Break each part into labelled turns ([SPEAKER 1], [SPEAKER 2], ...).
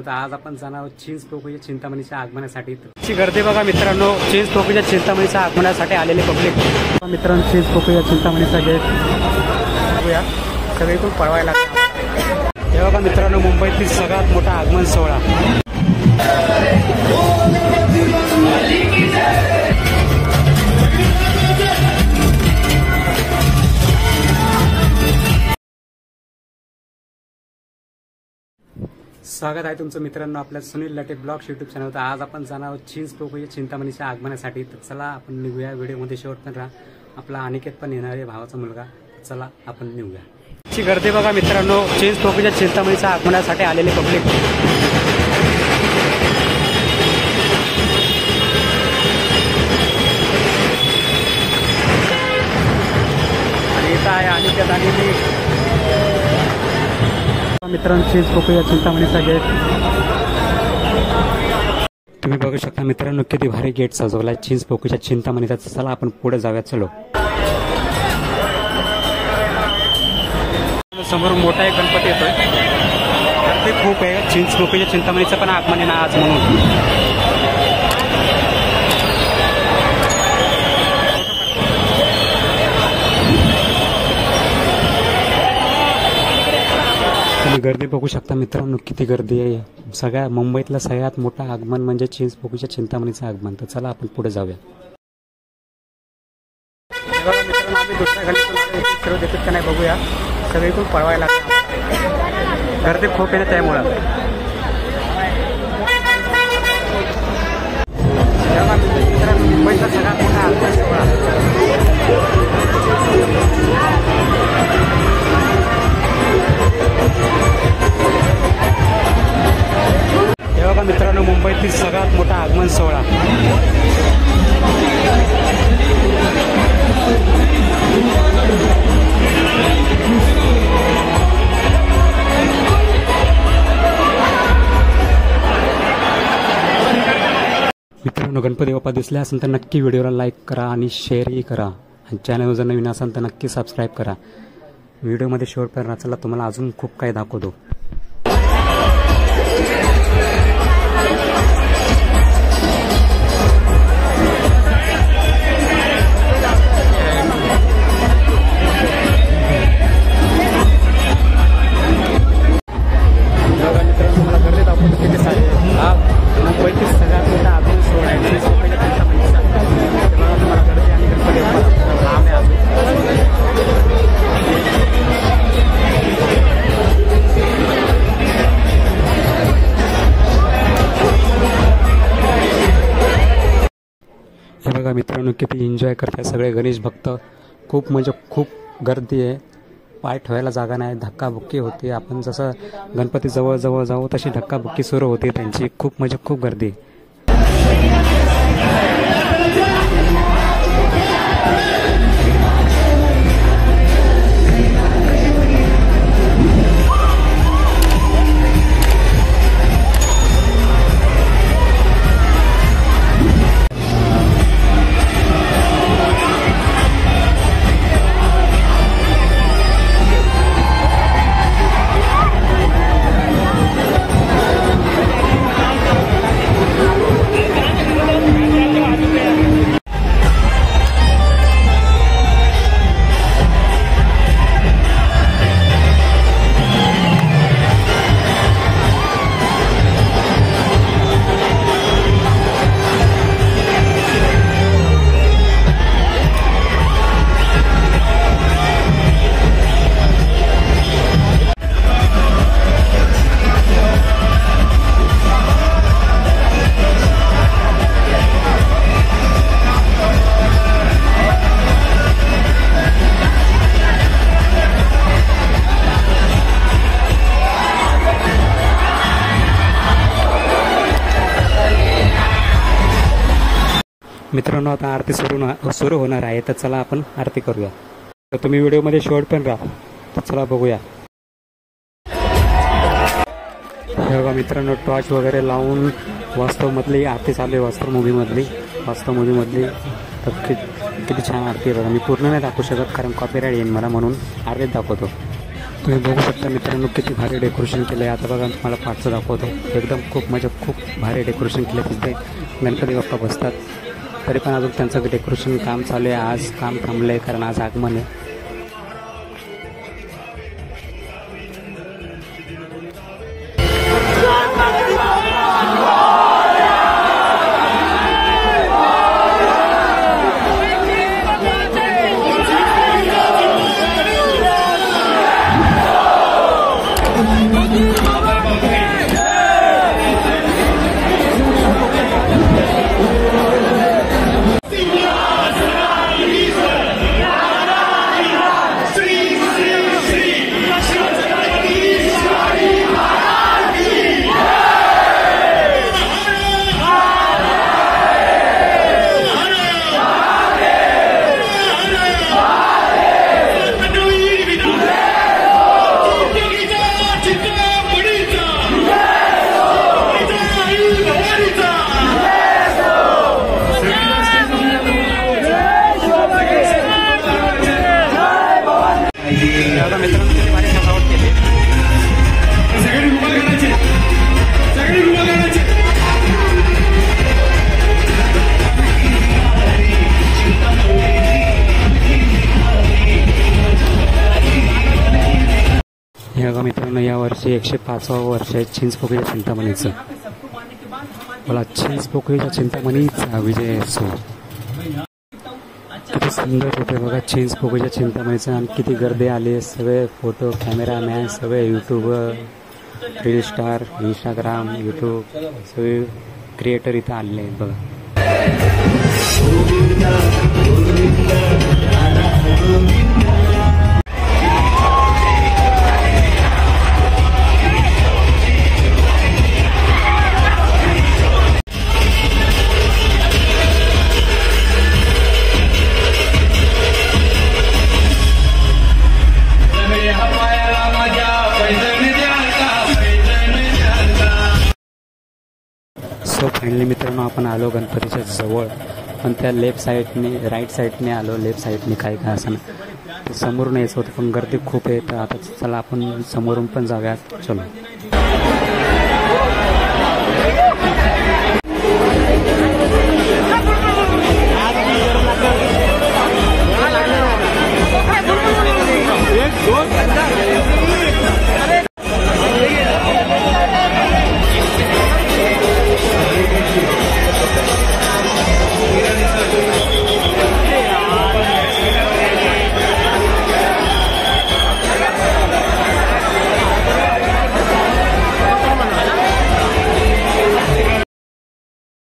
[SPEAKER 1] तर आज आपण जाणार आहोत चिंचपोकळीच्या चिंतामणीच्या आगमनासाठी। ची गर्दी बघा मित्रांनो, चिंचपोकळीच्या चिंतामणीच्या आगमनासाठी आलेले पब्लिक। मित्रांनो चिंचपोकळीच्या चिंतामणीचा गेट बघूया, सगळीकडून पळवायला लागतं। हे बघा मित्रांनो, मुंबईतील सगळ्यात मोठा आगमन सोहळा। स्वागत आहे तुमचं मित्रांनो आपल्या सुनील लटे ब्लॉग्स यूट्यूब चॅनल। तर आज आपण जाणार आहोत चिंचपोकळीच्या चिंतामणीच्या आगमनासाठी। तर चला आपण निघूया, व्हिडिओमध्ये शेवटपर्यंत राहा। आपला अनिकेत पण येणार आहे, भावाचा मुलगा। चला आपण निघूया। ची गर्दी बघा मित्रांनो, चिंचपोकळीच्या चिंतामणीच्या आगमनासाठी आलेले पब्लिक। आणि इथं आहे अनिकेत आणि मित्रांनो चिंचपोकळीच्या चिंतामणीचा गेट तुम्ही बघू शकता मित्रांनो, किती भारी गेट सजवलाय चिंचपोकळीच्या चिंतामणीचा। चला आपण पुढे जाऊया, चलो। समोर मोठा एक गणपती येतोय, ते खूप आहे। चिंचपोकळीच्या चिंतामणीचं पण आगमन आहे ना आज, म्हणून गर्दी बघू शकता मित्रांनो, किती गर्दी आहे। सगळ्या मुंबईतलं सगळ्यात मोठं आगमन म्हणजे चिंचपोकळीच्या चिंतामणीचं आगमन। तर चला आपण पुढे जाऊया। मित्रांनो आम्ही दुसऱ्या गणपतीला देतात का नाही बघूया, सगळीकडून पळवायला लागतं। गर्दी खूप आहे ना, त्यामुळं मित्रांनो मुंबईचा सगळ्यात मोठा आगमन सोहळा। हे बघा मित्रांनो, मुंबईतील सगळ्यात मोठा आगमन सोहळा। मित्रांनो गणपती बाप्पा दिसले असेल तर नक्की व्हिडिओला लाईक करा आणि शेअरही करा, आणि चॅनल जर नवीन असेल तर नक्की सबस्क्राईब करा। व्हिडिओमध्ये शेवटपर्यंत चला, तुम्हाला अजून खूप काही दाखवतो। हे बघा मित्रांनो, किती एन्जॉय करताय सगळे गणेश भक्त। खूप म्हणजे खूप गर्दी आहे, पाय ठेवायला जागा नाही, धक्काबुक्की होते। आपण जसं गणपती जवळ जवळ जाऊ तशी धक्काबुक्की सुरू होते त्यांची। खूप म्हणजे खूप गर्दी। मित्रांनो आता आरती सुरू होणार आहे, तर चला आपण आरती करूया। तर तुम्ही व्हिडिओमध्ये शेवट पण राहा, तर चला बघूया। हे बघा मित्रांनो, टॉर्च वगैरे लावून वास्तवमधली आरती चालू आहे। वास्तव मूवीमधली तर किती छान आरती आहे बघा। मी पूर्ण नाही दाखवू शकत कारण कॉपीराइट येईल मला, म्हणून आरतीत दाखवतो। तुम्ही बघू शकता मित्रांनो किती भारी डेकोरेशन केलं आहे. आता बघा तुम्हाला पाठचं दाखवतो. एकदम खूप म्हणजे खूप भारी डेकोरेशन केलं आहे. तिथे गणपती बाप्पा बसतात, तरी पण अजून त्यांचं डेकोरेशन काम चालू आहे. आज काम थांबलं आहे कारण आज आगमन आहे. बघा मित्रांनो, यावर्षी 105वं वर्ष आहे चिंचपोकळीच्या चिंतामणीचं. मला चिंचपोकळीच्या चिंतामणीचा विजय असो. किती सुंदर होते बघा चिंचपोकळीच्या चिंतामणीचं. आणि किती गर्दी आली आहे. सगळे फोटो कॅमेरामॅन, सगळे YouTuber, reel star, Instagram, YouTube सगळे क्रिएटर इथं आलेले आहेत बघा. सो फायनली मित्रांनो आपण आलो गणपतीच्या जवळ. पण त्या लेफ्ट साईडने राईट साईडने आलो. लेफ्ट साईडने काय काय असं ते समोरून यायचं होतं पण गर्दी खूप आहे. तर आता चला आपण समोरून पण जाऊयात. चलो.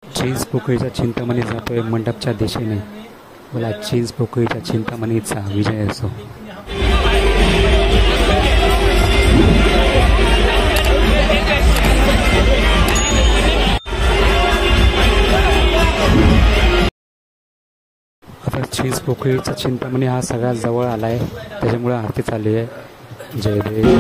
[SPEAKER 1] चिंचपोकळीच्या चिंतामणी जातोय मंडपच्या दिशेने. मला चिंचपोकळीच्या चिंतामणीचा विजय असो. आता चिंचपोकळीचा चिंतामणी हा सगळ्यात जवळ आलाय, त्याच्यामुळे आरती चालली आहे. जय देव.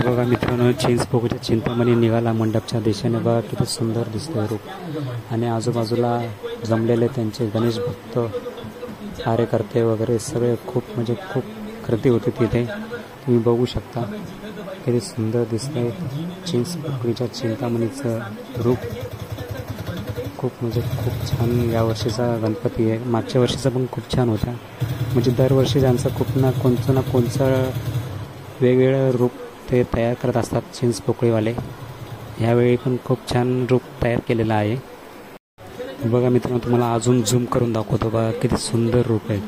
[SPEAKER 1] बघा मित्रांनो, चिंचपोकळीच्या चिंतामणी निघाला मंडपच्या दिशेने. बघा किती सुंदर दिसतोय रूप. आणि आजूबाजूला जमलेले त्यांचे गणेश भक्त, कार्यकर्ते वगैरे सगळे खूप म्हणजे खूप गर्दी होती तिथे. तुम्ही बघू शकता किती सुंदर दिसतंय चिंचपोकळीच्या चिंतामणीचं रूप. खूप म्हणजे खूप छान यावर्षीचा गणपती आहे. मागच्या वर्षीचा पण खूप छान होता. म्हणजे दरवर्षी त्यांचं खूप ना कोणचं वेगवेगळं रूप ते तयार करत असतात चिंचपोकळीवाले. ह्यावेळी पण खूप छान रूप तयार केलेलं आहे. बघा मित्रांनो, तुम्हाला अजून झूम करून दाखवतो. बघा किती सुंदर रूप आहे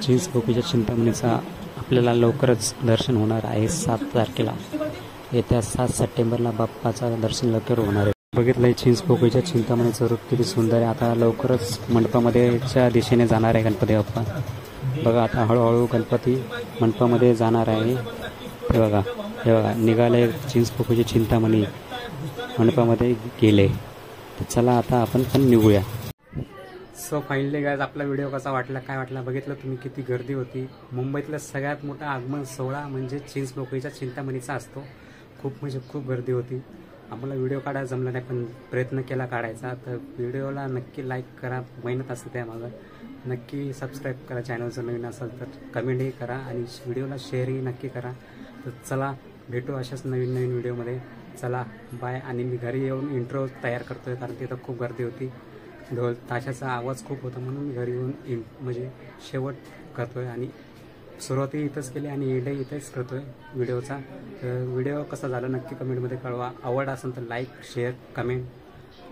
[SPEAKER 1] चिंचपोकळीच्या चिंतामणीचा. आपल्याला लवकरच दर्शन होणार आहे 7 तारखेला. येत्या 7 सप्टेंबरला बाप्पाचा दर्शन लवकर होणार आहे. बघितलंय चिंचपोकळीच्या चिंतामणीचं रूप किती सुंदर आहे. आता लवकरच मंडपामध्येच्या दिशेने जाणार आहे गणपती बाप्पा. बघा आता हळूहळू गणपती मंडपामध्ये जाणार आहे. हे बघा निघाले चिंचपोकळीची चिंतामणी मंडपामध्ये गेले. तर चला आता आपण पण निघूया. सो फायनली गाइस आपला व्हिडिओ कसा वाटला काय वाटला बघितलं तुम्ही किती गर्दी होती. मुंबईतलं सगळ्यात मोठा आगमन सोहळा म्हणजे चिंचपोकळीच्या चिंतामणीचा असतो. खूप गर्दी होती. आम्हाला व्हिडिओ काढायला जमला नाही पण प्रयत्न केला काढायचा. तर व्हिडिओला नक्की लाईक करा, मेहनत असते त्यामागं. नक्की सबस्क्राईब करा, चॅनल जर नवीन असेल तर कमेंटही करा आणि व्हिडिओला शेअरही नक्की करा. तर चला भेटू अशाच नवीन व्हिडिओमध्ये. चला बाय. आणि मी घरी येऊन इंट्रो तयार करतोय कारण तिथं खूप गर्दी होती. ढोल ताशाचा आवाज खूप होता म्हणून मी घरी येऊन म्हणजे शेवट करतोय आणि सुरुवातही इथंच केली आणि एंडही इथेच करतोय व्हिडिओचा. व्हिडिओ कसा झाला नक्की कमेंटमध्ये कळवा. आवड असेल तर लाईक शेअर कमेंट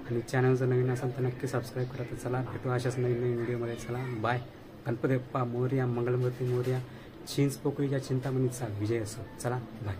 [SPEAKER 1] आणि चॅनल जर नवीन असेल तर नक्की सबस्क्राईब करा. तर चला भेटू अशाच नवीन व्हिडिओमध्ये. चला बाय. गणपती बाप्पा मोरया, मंगलमूर्ती मोरया. चिंचपोकळीच्या चिंतामणीचा विजय असो. चला बाय.